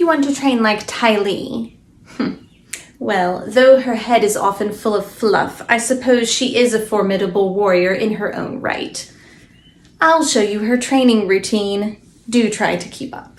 you want to train like Ty Lee? Well, though her head is often full of fluff, I suppose she is a formidable warrior in her own right. I'll show you her training routine. Do try to keep up.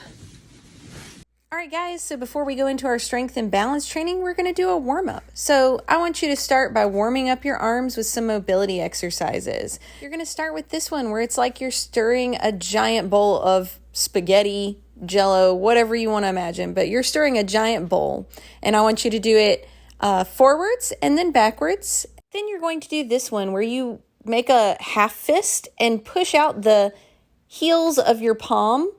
All right, guys, so before we go into our strength and balance training, we're going to do a warm-up. So I want you to start by warming up your arms with some mobility exercises. You're going to start with this one where it's like you're stirring a giant bowl of spaghetti, jello, whatever you want to imagine, but you're stirring a giant bowl. And I want you to do it forwards and then backwards. Then you're going to do this one where you make a half fist and push out the heels of your palm.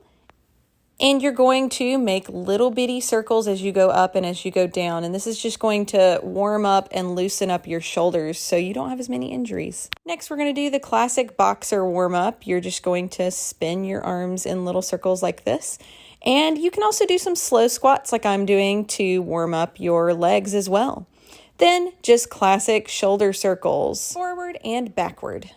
And you're going to make little bitty circles as you go up and as you go down. And this is just going to warm up and loosen up your shoulders so you don't have as many injuries. Next, we're going to do the classic boxer warm up. You're just going to spin your arms in little circles like this. And you can also do some slow squats like I'm doing to warm up your legs as well. Then just classic shoulder circles, forward and backward.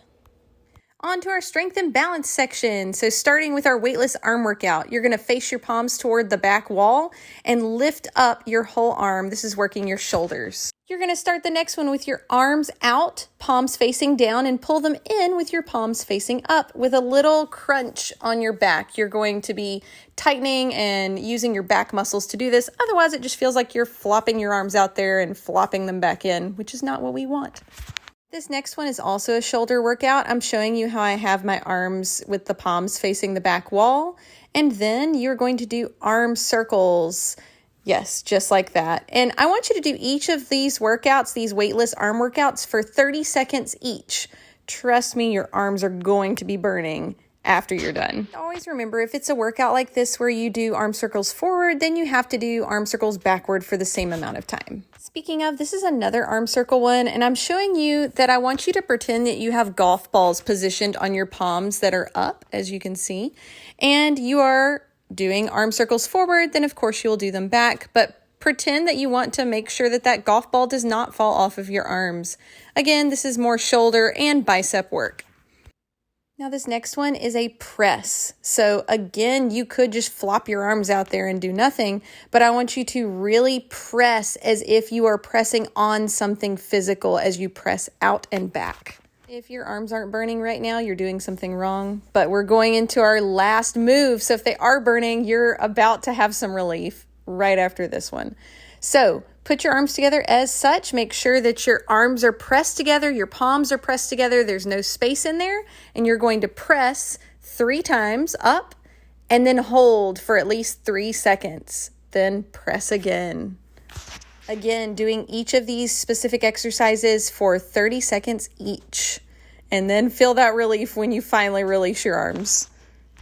On to our strength and balance section. So starting with our weightless arm workout, you're going to face your palms toward the back wall and lift up your whole arm. This is working your shoulders. You're going to start the next one with your arms out, palms facing down, and pull them in with your palms facing up with a little crunch on your back. You're going to be tightening and using your back muscles to do this. Otherwise, it just feels like you're flopping your arms out there and flopping them back in, which is not what we want. This next one is also a shoulder workout. I'm showing you how I have my arms with the palms facing the back wall. And then you're going to do arm circles. Yes, just like that. And I want you to do each of these workouts, these weightless arm workouts, for 30 seconds each. Trust me, your arms are going to be burning after you're done. Always remember, if it's a workout like this where you do arm circles forward, then you have to do arm circles backward for the same amount of time. Speaking of, this is another arm circle one, and I'm showing you that I want you to pretend that you have golf balls positioned on your palms that are up, as you can see, and you are doing arm circles forward. Then of course you'll do them back, but pretend that you want to make sure that that golf ball does not fall off of your arms. Again, this is more shoulder and bicep work. Now this next one is a press. So again, you could just flop your arms out there and do nothing, but I want you to really press as if you are pressing on something physical as you press out and back. If your arms aren't burning right now, you're doing something wrong, but we're going into our last move. So if they are burning, you're about to have some relief right after this one. So put your arms together as such. Make sure that your arms are pressed together, your palms are pressed together, there's no space in there, and you're going to press 3 times up and then hold for at least 3 seconds. Then press again. Again, doing each of these specific exercises for 30 seconds each. And then feel that relief when you finally release your arms.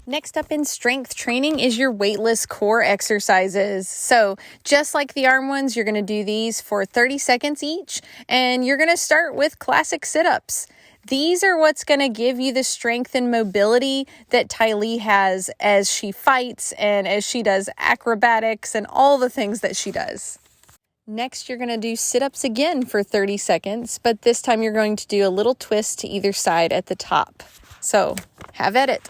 Next up in strength training is your weightless core exercises. So just like the arm ones, you're going to do these for 30 seconds each, and you're going to start with classic sit-ups. These are what's going to give you the strength and mobility that Ty Lee has as she fights and as she does acrobatics and all the things that she does. Next, you're going to do sit-ups again for 30 seconds, but this time you're going to do a little twist to either side at the top. So have at it.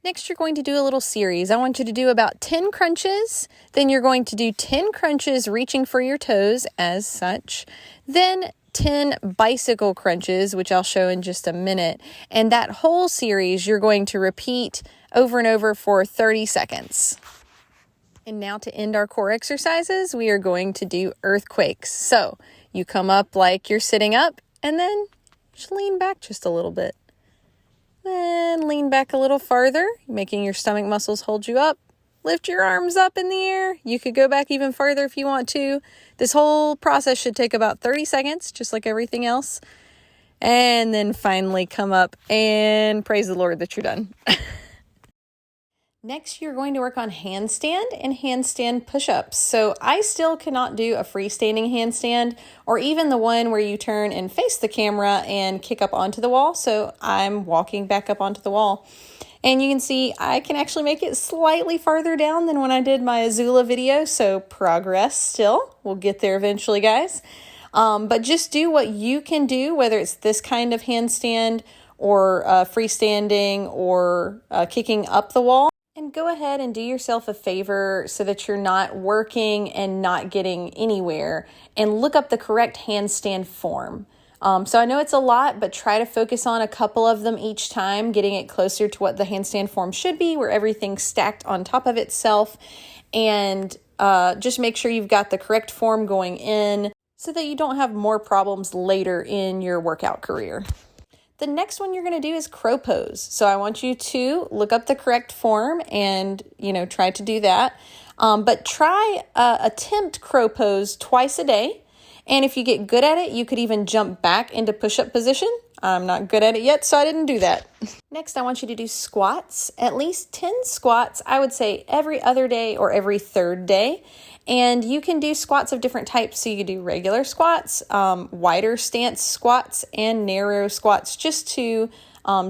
Next, you're going to do a little series. I want you to do about 10 crunches. Then you're going to do 10 crunches reaching for your toes as such. Then 10 bicycle crunches, which I'll show in just a minute. And that whole series you're going to repeat over and over for 30 seconds. And now to end our core exercises, we are going to do earthquakes. So you come up like you're sitting up and then just lean back just a little bit. Then lean back a little farther, making your stomach muscles hold you up. Lift your arms up in the air. You could go back even farther if you want to. This whole process should take about 30 seconds, just like everything else. And then finally come up and praise the Lord that you're done. Next, you're going to work on handstand and handstand push-ups. So I still cannot do a freestanding handstand or even the one where you turn and face the camera and kick up onto the wall. So I'm walking back up onto the wall. And you can see I can actually make it slightly farther down than when I did my Azula video. So progress still. We'll get there eventually, guys. But just do what you can do, whether it's this kind of handstand or freestanding or kicking up the wall. And go ahead and do yourself a favor so that you're not working and not getting anywhere, and look up the correct handstand form. So I know it's a lot, but try to focus on a couple of them each time, getting it closer to what the handstand form should be, where everything's stacked on top of itself. And just make sure you've got the correct form going in so that you don't have more problems later in your workout career. The next one you're going to do is crow pose. So I want you to look up the correct form and, try to do that. But try attempt crow pose twice a day. And if you get good at it, you could even jump back into push-up position. I'm not good at it yet, so I didn't do that. Next, I want you to do squats, at least 10 squats, I would say every other day or every third day. And you can do squats of different types. So you can do regular squats, wider stance squats, and narrow squats, just to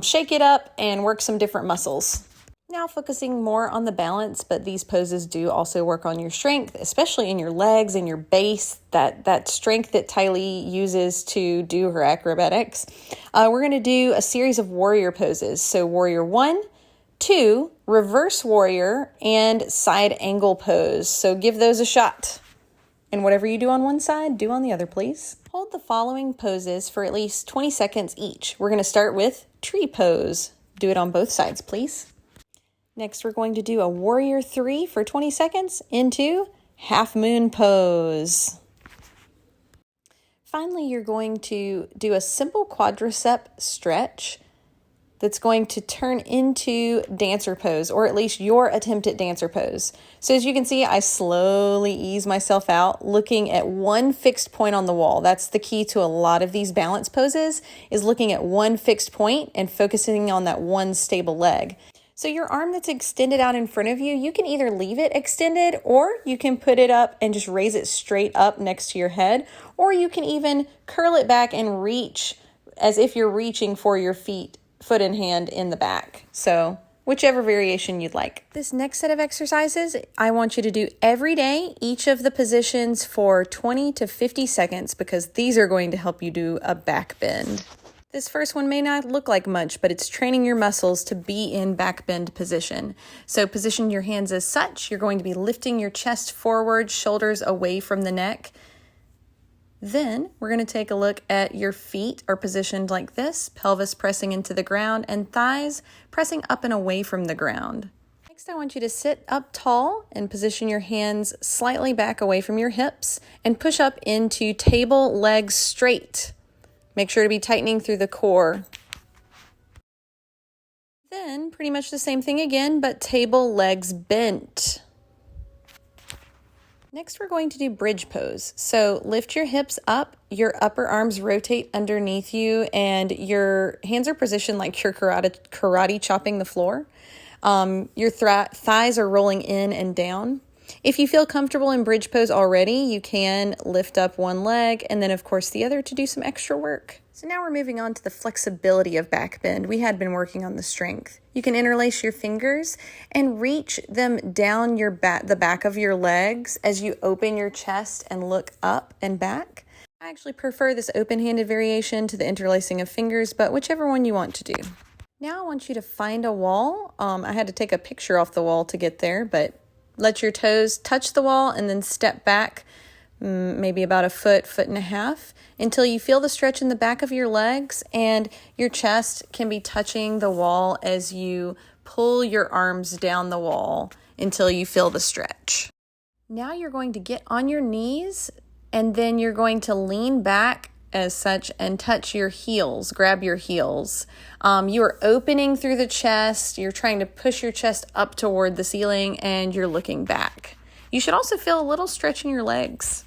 shake it up and work some different muscles. Now focusing more on the balance, but these poses do also work on your strength, especially in your legs and your base, that strength that Tylee uses to do her acrobatics. We're going to do a series of warrior poses. So warrior 1, 2, reverse warrior, and side angle pose. So give those a shot. And whatever you do on one side, do on the other, please. Hold the following poses for at least 20 seconds each. We're going to start with tree pose. Do it on both sides, please. Next, we're going to do a warrior 3 for 20 seconds into half moon pose. Finally, you're going to do a simple quadricep stretch that's going to turn into dancer pose, or at least your attempt at dancer pose. So as you can see, I slowly ease myself out, looking at one fixed point on the wall. That's the key to a lot of these balance poses, is looking at one fixed point and focusing on that one stable leg. So your arm that's extended out in front of you, you can either leave it extended, or you can put it up and just raise it straight up next to your head, or you can even curl it back and reach as if you're reaching for your foot and hand in the back. So whichever variation you'd like. This next set of exercises, I want you to do every day, each of the positions for 20 to 50 seconds, because these are going to help you do a back bend. This first one may not look like much, but it's training your muscles to be in back bend position. So position your hands as such. You're going to be lifting your chest forward, shoulders away from the neck. Then we're going to take a look at your feet are positioned like this, pelvis pressing into the ground and thighs pressing up and away from the ground. Next, I want you to sit up tall and position your hands slightly back away from your hips and push up into table legs straight. Make sure to be tightening through the core. Then pretty much the same thing again, but table legs bent. Next, we're going to do bridge pose. So lift your hips up, your upper arms rotate underneath you, and your hands are positioned like you're karate chopping the floor. Your thighs are rolling in and down. If you feel comfortable in bridge pose already, you can lift up one leg and then, of course, the other to do some extra work. So now we're moving on to the flexibility of back bend. We had been working on the strength. You can interlace your fingers and reach them down the back of your legs as you open your chest and look up and back. I actually prefer this open-handed variation to the interlacing of fingers, but whichever one you want to do. Now I want you to find a wall. I had to take a picture off the wall to get there, but let your toes touch the wall and then step back maybe about a foot and a half until you feel the stretch in the back of your legs, and your chest can be touching the wall as you pull your arms down the wall until you feel the stretch. Now you're going to get on your knees, and then you're going to lean back as such and touch your heels, grab your heels. You are opening through the chest, you're trying to push your chest up toward the ceiling, and you're looking back. You should also feel a little stretch in your legs.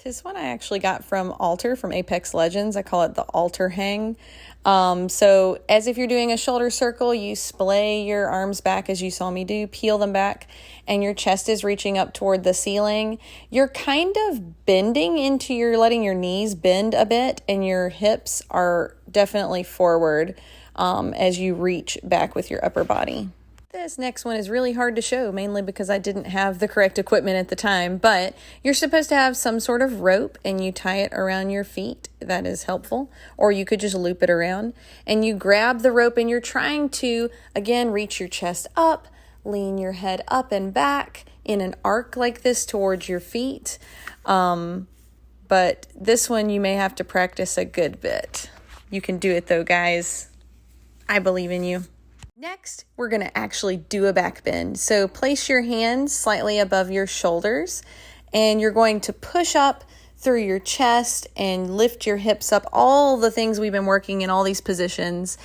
This one I actually got from Alter, from Apex Legends. I call it the Alter hang. So as if you're doing a shoulder circle, you splay your arms back as you saw me do, peel them back, and your chest is reaching up toward the ceiling. You're kind of bending letting your knees bend a bit, and your hips are definitely forward as you reach back with your upper body. This next one is really hard to show, mainly because I didn't have the correct equipment at the time, but you're supposed to have some sort of rope and you tie it around your feet. That is helpful. Or you could just loop it around and you grab the rope and you're trying to, again, reach your chest up, lean your head up and back in an arc like this towards your feet. But this one you may have to practice a good bit. You can do it though, guys. I believe in you. Next, we're going to actually do a back bend. So place your hands slightly above your shoulders, and you're going to push up through your chest and lift your hips up, all the things we've been working in all these positions.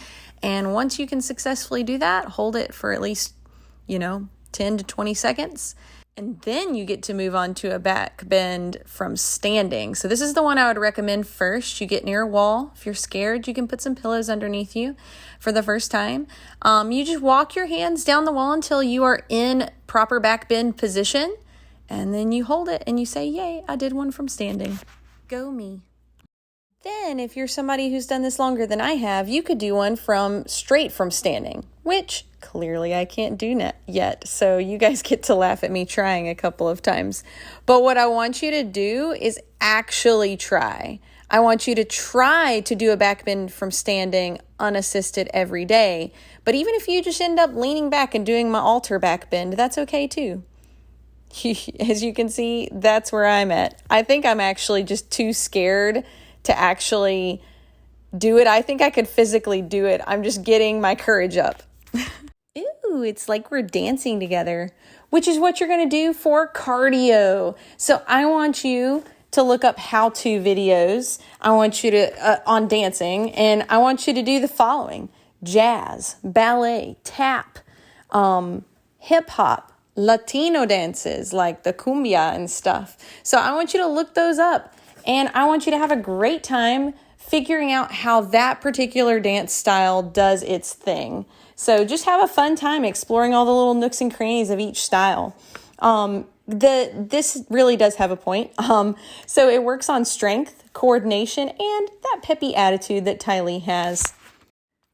And once you can successfully do that, hold it for at least, 10 to 20 seconds. And then you get to move on to a back bend from standing. So this is the one I would recommend first. You get near a wall. If you're scared, you can put some pillows underneath you for the first time. You just walk your hands down the wall until you are in proper back bend position. And then you hold it and you say, yay, I did one from standing. Go me. Then if you're somebody who's done this longer than I have, you could do one straight from standing, which clearly I can't do yet. So you guys get to laugh at me trying a couple of times. But what I want you to do is actually try. I want you to try to do a back bend from standing unassisted every day. But even if you just end up leaning back and doing my altar back bend, that's okay too. As you can see, that's where I'm at. I think I'm actually just too scared to actually do it. I think I could physically do it. I'm just getting my courage up. Ooh, it's like we're dancing together, which is what you're going to do for cardio. So I want you to look up how-to videos. I want you to, on dancing, and I want you to do the following: jazz, ballet, tap, hip hop, Latino dances like the cumbia and stuff. So I want you to look those up, and I want you to have a great time figuring out how that particular dance style does its thing. So just have a fun time exploring all the little nooks and crannies of each style. This really does have a point. So it works on strength, coordination, and that peppy attitude that Ty Lee has.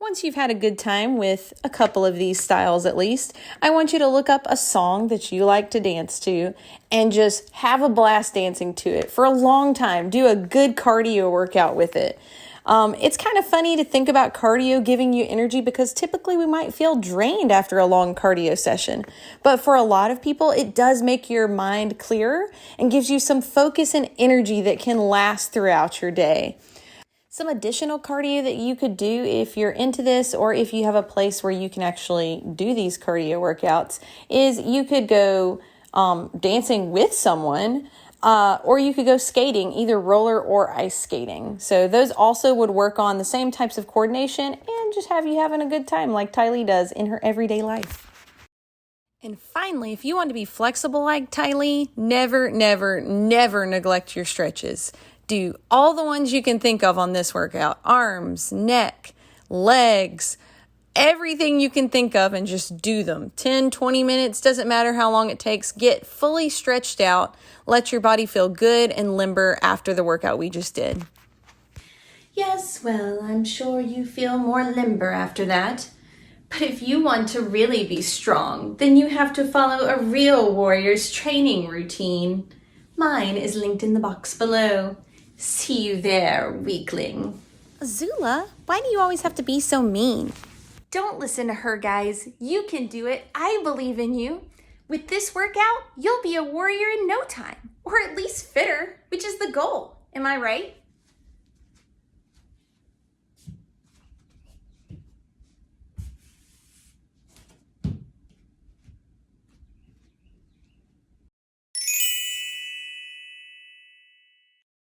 Once you've had a good time with a couple of these styles at least, I want you to look up a song that you like to dance to and just have a blast dancing to it for a long time. Do a good cardio workout with it. It's kind of funny to think about cardio giving you energy because typically we might feel drained after a long cardio session. But for a lot of people, it does make your mind clearer and gives you some focus and energy that can last throughout your day. Some additional cardio that you could do if you're into this, or if you have a place where you can actually do these cardio workouts, is you could go dancing with someone, or you could go skating, either roller or ice skating. So those also would work on the same types of coordination and just have you having a good time like Ty Lee does in her everyday life. And finally, if you want to be flexible like Ty Lee, never, never, never neglect your stretches. Do all the ones you can think of on this workout: arms, neck, legs, everything you can think of, and just do them. 10, 20 minutes, doesn't matter how long it takes. Get fully stretched out. Let your body feel good and limber after the workout we just did. Yes, well, I'm sure you feel more limber after that. But if you want to really be strong, then you have to follow a real warrior's training routine. Mine is linked in the box below. See you there, weakling. Azula, why do you always have to be so mean? Don't listen to her, guys. You can do it. I believe in you. With this workout, you'll be a warrior in no time, or at least fitter, which is the goal. Am I right?